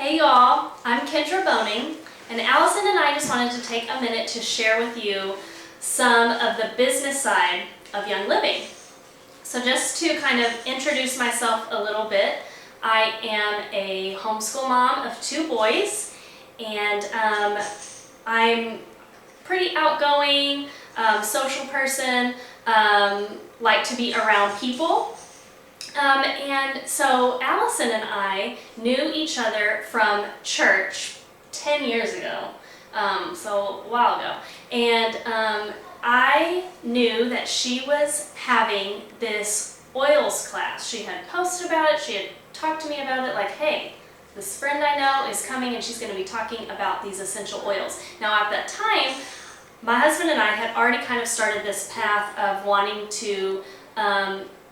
Hey y'all, I'm Kendra Boehning, and Allison and I just wanted to take a minute to share with you some of the business side of Young Living. So just to kind of introduce myself a little bit, I am a homeschool mom of 2 boys, and I'm pretty outgoing, social person, like to be around people. And so Allison and I knew each other from church 10 years ago, so a while ago. And I knew that she was having this oils class. She had posted about it, she had talked to me about it, like, hey, this friend I know is coming and she's going to be talking about these essential oils. Now at that time, my husband and I had already kind of started this path of wanting to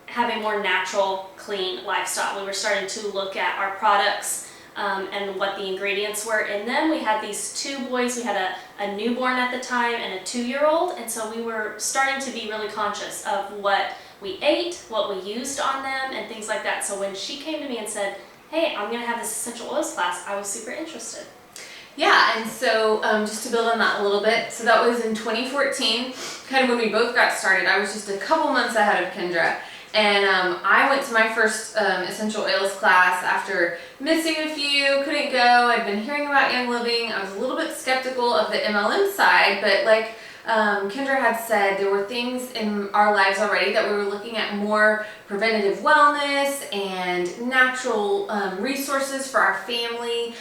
have a more natural, clean lifestyle. We were starting to look at our products and what the ingredients were in them. We had these 2 boys. We had a newborn at the time and a 2-year-old, and so we were starting to be really conscious of what we ate, what we used on them, and things like that. So when she came to me and said, hey, I'm going to have this essential oils class, I was super interested. Yeah, and so just to build on that a little bit, so that was in 2014, kind of when we both got started. I was just a couple months ahead of Kendra. And I went to my first essential oils class after missing a few, couldn't go. I'd been hearing about Young Living. I was a little bit skeptical of the MLM side, but like Kendra had said, there were things in our lives already that we were looking at more preventative wellness and natural resources for our family,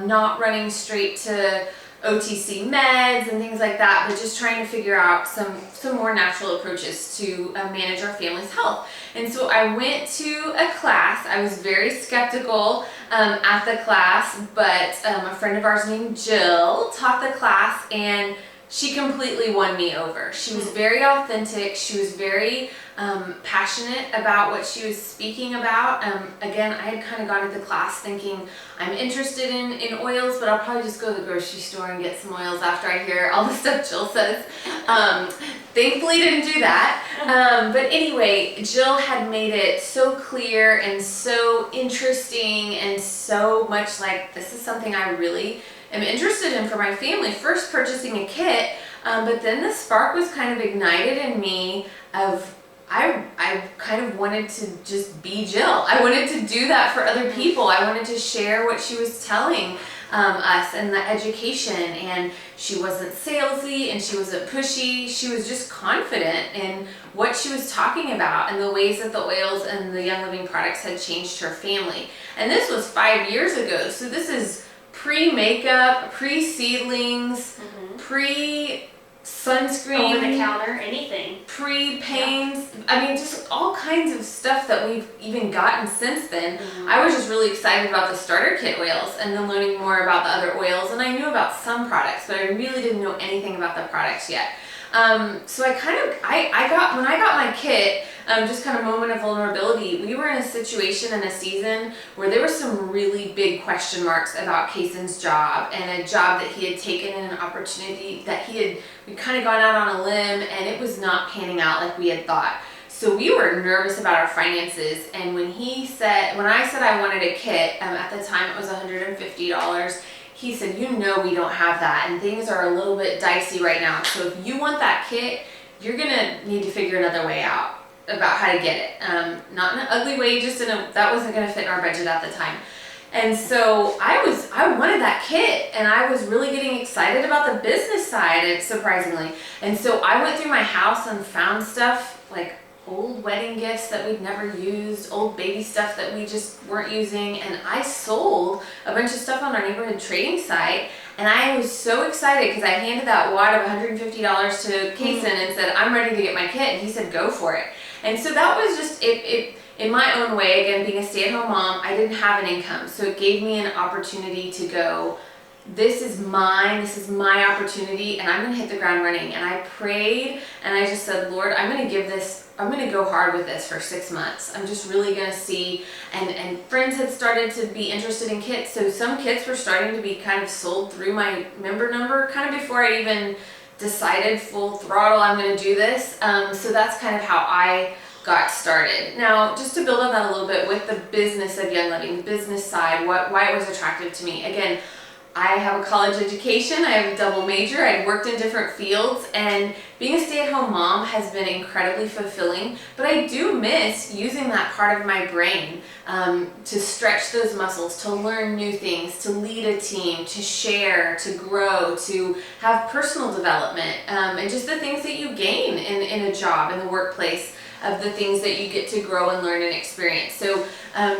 not running straight to OTC meds and things like that, but just trying to figure out some more natural approaches to manage our family's health. And so I went to a class. I was very skeptical at the class, but a friend of ours named Jill taught the class, and she completely won me over. She was very authentic. She was very passionate about what she was speaking about. Again, I had kind of gone to the class thinking, I'm interested in oils, but I'll probably just go to the grocery store and get some oils after I hear all the stuff Jill says. Thankfully didn't do that. But anyway, Jill had made it so clear and so interesting and so much like, this is something I really am interested in for my family. First purchasing a kit, but then the spark was kind of ignited in me of I kind of wanted to just be Jill. I wanted to do that for other people. I wanted to share what she was telling us and the education, and she wasn't salesy and she wasn't pushy. She was just confident in what she was talking about and the ways that the oils and the Young Living products had changed her family. And this was 5 years ago, so this is pre-makeup, pre-seedlings, pre-sunscreen, Over the counter, anything. Pre-pains. Yeah. I mean, just all kinds of stuff that we've even gotten since then. I was just really excited about the starter kit oils and then learning more about the other oils. And I knew about some products, but I really didn't know anything about the products yet. So when I got my kit, just kind of moment of vulnerability, we were in a situation in a season where there were some really big question marks about Kaysen's job, and a job that he had taken and an opportunity that we'd kind of gone out on a limb, and it was not panning out like we had thought. So we were nervous about our finances, and when I said I wanted a kit, at the time it was $150, he said, you know we don't have that, and things are a little bit dicey right now. So if you want that kit, you're gonna need to figure another way out about how to get it. Not in an ugly way, just that wasn't gonna fit in our budget at the time. And so I wanted that kit, and I was really getting excited about the business side, surprisingly. And so I went through my house and found stuff like old wedding gifts that we'd never used, old baby stuff that we just weren't using, and I sold a bunch of stuff on our neighborhood trading site. And I was so excited because I handed that wad of $150 to Kaysen and said, I'm ready to get my kit, and he said, go for it. And so that was just it in my own way. Again, being a stay-at-home mom, I didn't have an income, so it gave me an opportunity to go, this is mine, this is my opportunity, and I'm gonna hit the ground running. And I prayed, and I just said, Lord, I'm gonna go hard with this for 6 months. I'm just really gonna see, and friends had started to be interested in kits, so some kits were starting to be kind of sold through my member number, kind of before I even decided full throttle, I'm gonna do this. So that's kind of how I got started. Now, just to build on that a little bit with the business of Young Living, the business side, why it was attractive to me. Again, I have a college education, I have a double major, I've worked in different fields, and being a stay-at-home mom has been incredibly fulfilling, but I do miss using that part of my brain to stretch those muscles, to learn new things, to lead a team, to share, to grow, to have personal development, and just the things that you gain in a job, in the workplace, of the things that you get to grow and learn and experience. So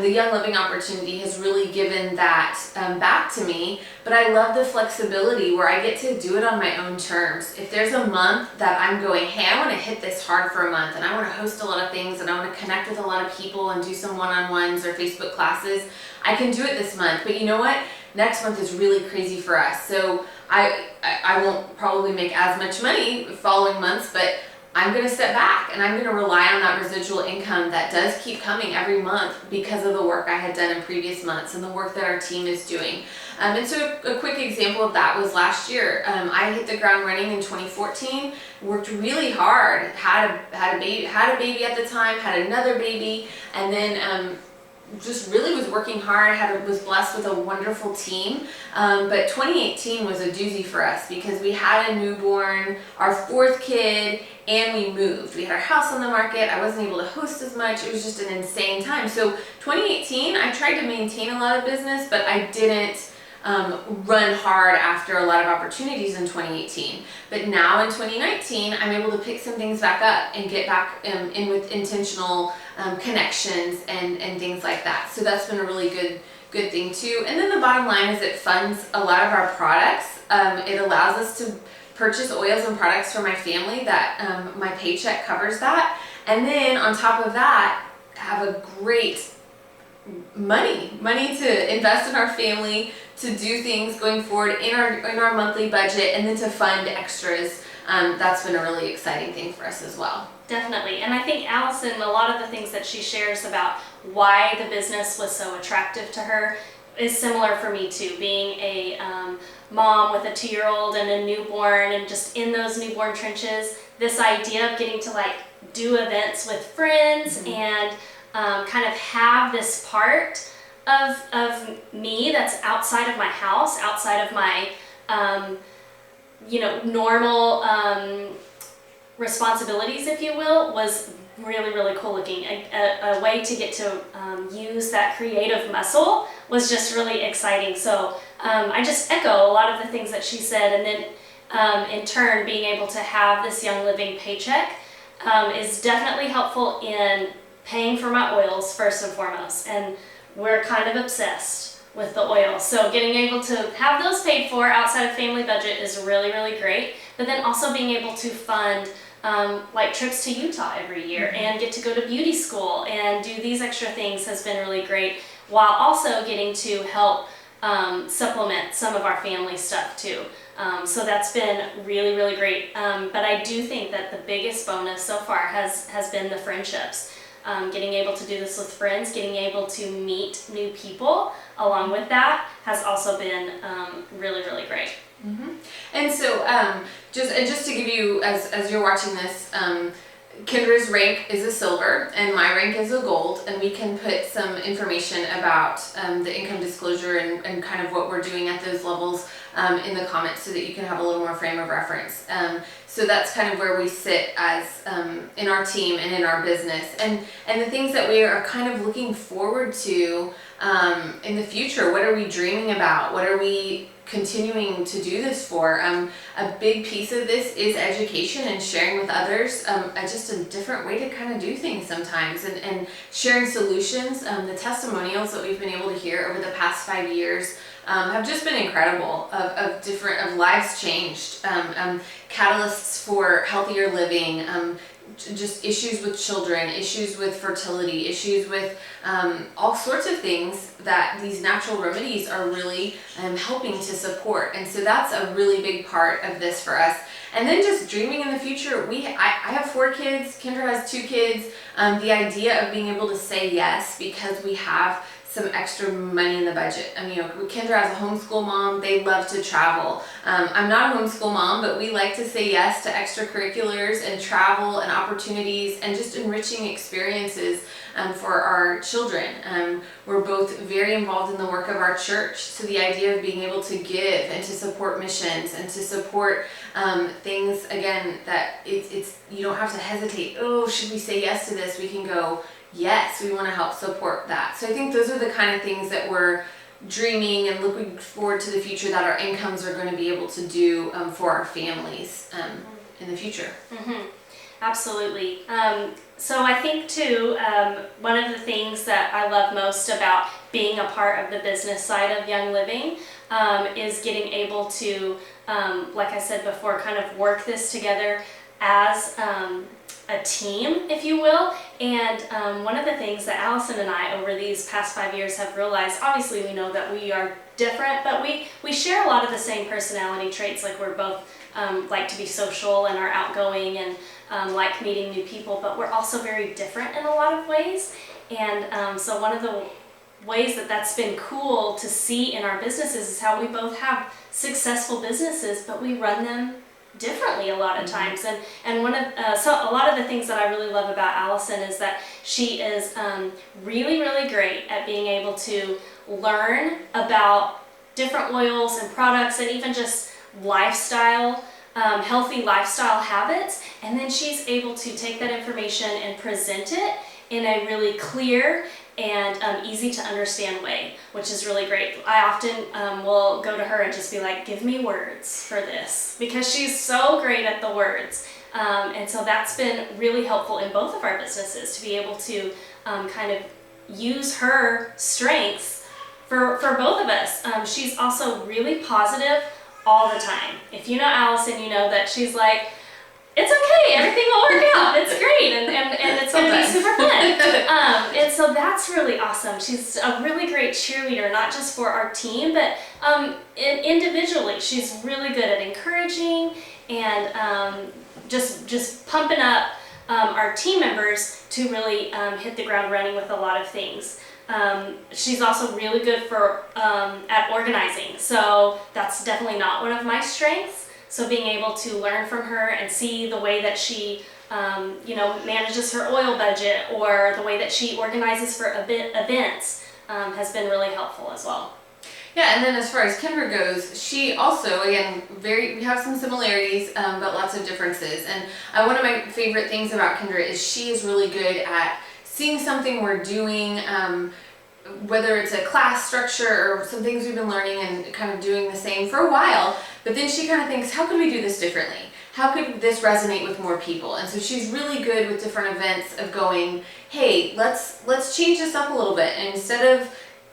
the Young Living opportunity has really given that back to me, but I love the flexibility where I get to do it on my own terms. If there's a month that I'm going, hey, I want to hit this hard for a month, and I want to host a lot of things, and I want to connect with a lot of people and do some one-on-ones or Facebook classes, I can do it this month. But you know what? Next month is really crazy for us. So I won't probably make as much money following months, but I'm going to step back and I'm going to rely on that residual income that does keep coming every month because of the work I had done in previous months and the work that our team is doing. And so a quick example of that was last year. I hit the ground running in 2014, worked really hard, had a baby at the time, had another baby, and then just really was working hard, was blessed with a wonderful team. But 2018 was a doozy for us because we had a newborn, our fourth kid, and we moved. We had our house on the market. I wasn't able to host as much. It was just an insane time. So 2018, I tried to maintain a lot of business, but I didn't run hard after a lot of opportunities in 2018. But now in 2019, I'm able to pick some things back up and get back in with intentional connections and things like that. So that's been a really good thing too. And then the bottom line is it funds a lot of our products. It allows us to purchase oils and products for my family that my paycheck covers that. And then on top of that, have a great money to invest in our family, to do things going forward in our monthly budget, and then to fund extras. That's been a really exciting thing for us as well. Definitely. And I think Allison, a lot of the things that she shares about why the business was so attractive to her is similar for me too. Being a mom with a 2-year-old and a newborn, and just in those newborn trenches, this idea of getting to like do events with friends and kind of have this part of me that's outside of my house, outside of my normal responsibilities, if you will, was really, really cool looking. A way to get to use that creative muscle was just really exciting. So I just echo a lot of the things that she said, and then in turn being able to have this Young Living paycheck is definitely helpful in paying for my oils first and foremost, and we're kind of obsessed with the oils. So getting able to have those paid for outside of family budget is really, really great. But then also being able to fund like trips to Utah every year and get to go to beauty school and do these extra things has been really great, while also getting to help supplement some of our family stuff too. So that's been really, really great. But I do think that the biggest bonus so far has been the friendships. Getting able to do this with friends, getting able to meet new people along with that has also been really, really great. And so just to give you, as you're watching this, Kendra's rank is a silver and my rank is a gold, and we can put some information about the income disclosure and kind of what we're doing at those levels in the comments so that you can have a little more frame of reference. So that's kind of where we sit as in our team and in our business, and the things that we are kind of looking forward to in the future. What are we dreaming about? What are we continuing to do this for? A big piece of this is education and sharing with others, just a different way to kind of do things sometimes, and sharing solutions. The testimonials that we've been able to hear over the past 5 years have just been incredible, of lives changed, catalysts for healthier living, just issues with children, issues with fertility, issues with all sorts of things that these natural remedies are really helping to support. And so that's a really big part of this for us. And then just dreaming in the future. I have 4 kids, Kendra has 2 kids. The idea of being able to say yes because we have some extra money in the budget. I mean, Kendra as a homeschool mom, they love to travel. I'm not a homeschool mom, but we like to say yes to extracurriculars and travel and opportunities and just enriching experiences for our children. We're both very involved in the work of our church, so the idea of being able to give and to support missions and to support things, again, that it's you don't have to hesitate. Oh, should we say yes to this? We can go, yes, we want to help support that. So I think those are the kind of things that we're dreaming and looking forward to the future that our incomes are going to be able to do for our families in the future. Mm-hmm. Absolutely. So I think too, one of the things that I love most about being a part of the business side of Young Living is getting able to, like I said before, kind of work this together as a team, if you will. And one of the things that Allison and I over these past 5 years have realized, obviously we know that we are different, but we share a lot of the same personality traits. Like we're both like to be social and are outgoing and like meeting new people, but we're also very different in a lot of ways. And so one of the ways that that's been cool to see in our businesses is how we both have successful businesses, but we run them differently a lot of times. And one of so a lot of the things that I really love about Allison is that she is really great at being able to learn about different oils and products and even just lifestyle, healthy lifestyle habits, and then she's able to take that information and present it in a really clear and easy to understand way, which is really great. I often will go to her and just be like, give me words for this, because she's so great at the words. And so that's been really helpful in both of our businesses to be able to kind of use her strengths for both of us. She's also really positive all the time. If you know Allison, you know that she's like, it's okay, everything will work out, it's great, and it's going to be super fun. And so that's really awesome. She's a really great cheerleader, not just for our team, but individually. She's really good at encouraging and just pumping up our team members to really hit the ground running with a lot of things. She's also really good for at organizing, so that's definitely not one of my strengths. So being able to learn from her and see the way that she, manages her oil budget or the way that she organizes for events has been really helpful as well. Yeah, and then as far as Kendra goes, she also, again, we have some similarities, but lots of differences. And one of my favorite things about Kendra is she is really good at seeing something we're doing, whether it's a class structure or some things we've been learning and kind of doing the same for a while, but then she kind of thinks, how could we do this differently? How could this resonate with more people? And so she's really good with different events of going, hey, let's change this up a little bit. And instead of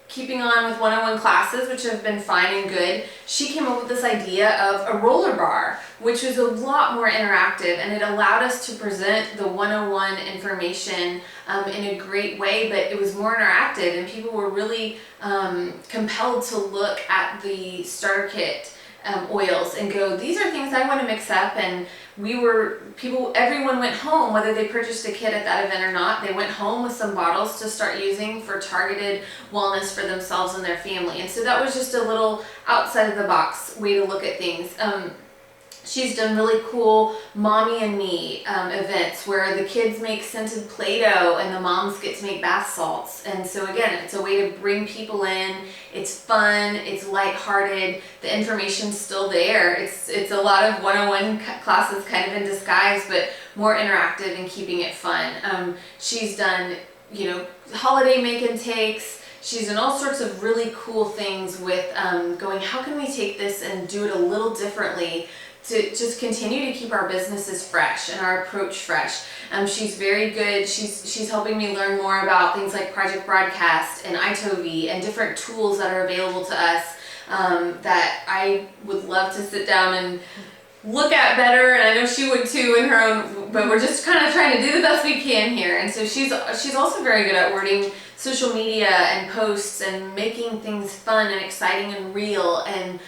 keeping on with one-on-one classes, which have been fine and good, she came up with this idea of a roller bar, which was a lot more interactive, and it allowed us to present the 101 information in a great way, but it was more interactive, and people were really compelled to look at the starter kit oils and go, these are things I want to mix up. And everyone went home, whether they purchased a kit at that event or not, they went home with some bottles to start using for targeted wellness for themselves and their family. And so that was just a little outside of the box way to look at things. She's done really cool mommy and me events where the kids make scented Play-Doh and the moms get to make bath salts. And so again, it's a way to bring people in. It's fun, it's lighthearted, the information's still there. It's a lot of one-on-one classes kind of in disguise, but more interactive and keeping it fun. She's done, holiday make and takes. She's done all sorts of really cool things with going, how can we take this and do it a little differently to just continue to keep our businesses fresh and our approach fresh. She's very good. She's helping me learn more about things like Project Broadcast and iTovi and different tools that are available to us that I would love to sit down and look at better, and I know she would too in her own, but we're just kind of trying to do the best we can here. And so she's also very good at wording social media and posts and making things fun and exciting and real, and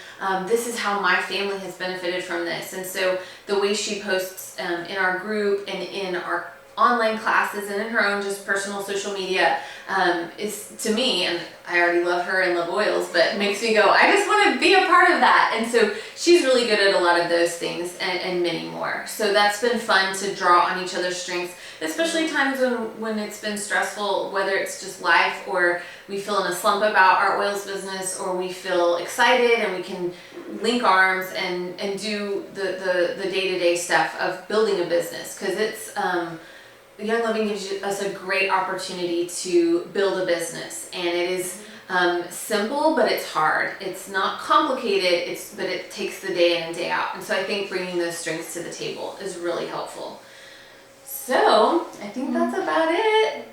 this is how my family has benefited from this. And so the way she posts in our group and in our online classes and in her own just personal social media is, to me, and I already love her and love oils, but makes me go, I just want to be a part of that. And so she's really good at a lot of those things and many more. So that's been fun to draw on each other's strengths, especially times when it's been stressful, whether it's just life or we feel in a slump about our oils business, or we feel excited and we can link arms and do the day-to-day stuff of building a business. Because it's Young Living gives us a great opportunity to build a business, and it is simple, but it's hard. It's not complicated, but it takes the day in and day out. And so I think bringing those strengths to the table is really helpful. So I think that's about it.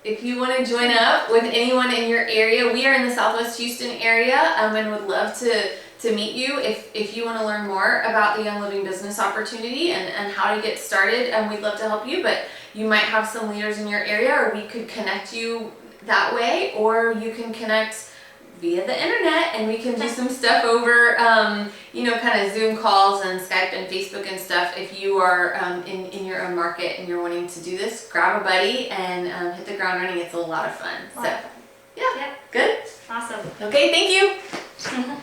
If you want to join up with anyone in your area, we are in the Southwest Houston area, and would love to meet you if you want to learn more about the Young Living business opportunity and how to get started. We'd love to help you, but you might have some leaders in your area, or we could connect you that way, or you can connect via the internet and we can do some stuff over, kind of Zoom calls and Skype and Facebook and stuff. If you are in your own market and you're wanting to do this, grab a buddy and hit the ground running. It's a lot of fun. So, yeah, good. Awesome. Okay, thank you.